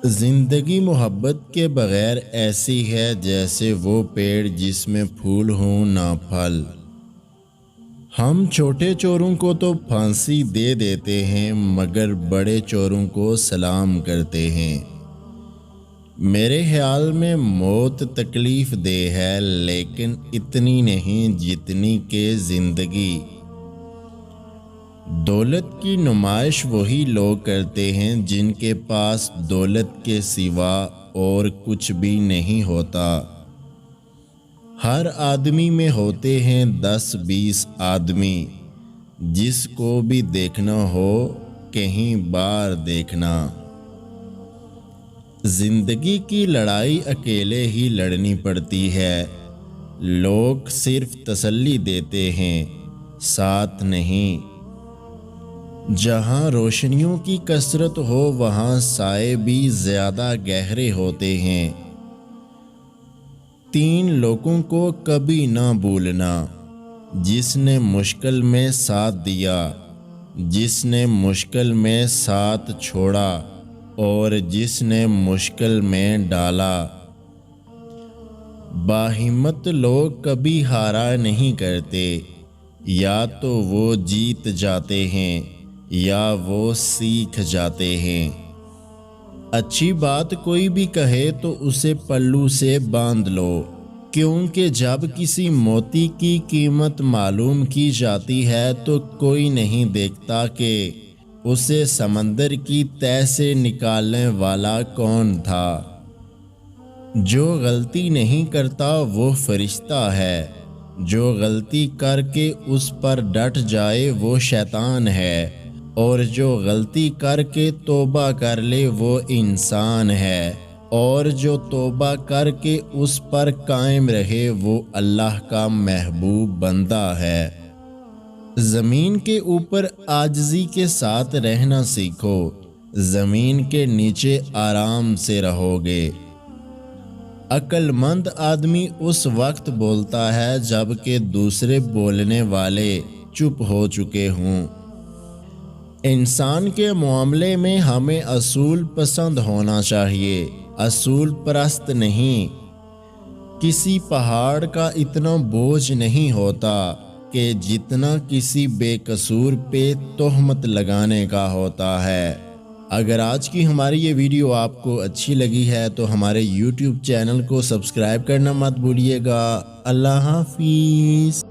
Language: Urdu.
زندگی محبت کے بغیر ایسی ہے جیسے وہ پیڑ جس میں پھول ہوں نہ پھل۔ ہم چھوٹے چوروں کو تو پھانسی دے دیتے ہیں مگر بڑے چوروں کو سلام کرتے ہیں۔ میرے خیال میں موت تکلیف دہ ہے لیکن اتنی نہیں جتنی کہ زندگی۔ دولت کی نمائش وہی لوگ کرتے ہیں جن کے پاس دولت کے سوا اور کچھ بھی نہیں ہوتا۔ ہر آدمی میں ہوتے ہیں 10-20 آدمی، جس کو بھی دیکھنا ہو کہیں بار دیکھنا۔ زندگی کی لڑائی اکیلے ہی لڑنی پڑتی ہے، لوگ صرف تسلی دیتے ہیں، ساتھ نہیں۔ جہاں روشنیوں کی کثرت ہو وہاں سائے بھی زیادہ گہرے ہوتے ہیں۔ 3 لوگوں کو کبھی نہ بھولنا، جس نے مشکل میں ساتھ دیا، جس نے مشکل میں ساتھ چھوڑا اور جس نے مشکل میں ڈالا۔ باہمت لوگ کبھی ہارا نہیں کرتے، یا تو وہ جیت جاتے ہیں یا وہ سیکھ جاتے ہیں۔ اچھی بات کوئی بھی کہے تو اسے پلو سے باندھ لو، کیونکہ جب کسی موتی کی قیمت معلوم کی جاتی ہے تو کوئی نہیں دیکھتا کہ اسے سمندر کی تہہ سے نکالنے والا کون تھا۔ جو غلطی نہیں کرتا وہ فرشتہ ہے، جو غلطی کر کے اس پر ڈٹ جائے وہ شیطان ہے، اور جو غلطی کر کے توبہ کر لے وہ انسان ہے، اور جو توبہ کر کے اس پر قائم رہے وہ اللہ کا محبوب بندہ ہے۔ زمین کے اوپر عاجزی کے ساتھ رہنا سیکھو، زمین کے نیچے آرام سے رہو گے۔ عقل مند آدمی اس وقت بولتا ہے جب کہ دوسرے بولنے والے چپ ہو چکے ہوں۔ انسان کے معاملے میں ہمیں اصول پسند ہونا چاہیے، اصول پرست نہیں۔ کسی پہاڑ کا اتنا بوجھ نہیں ہوتا کہ جتنا کسی بے قصور پہ تہمت لگانے کا ہوتا ہے۔ اگر آج کی ہماری یہ ویڈیو آپ کو اچھی لگی ہے تو ہمارے YouTube چینل کو سبسکرائب کرنا مت بھولیے گا۔ اللہ حافظ۔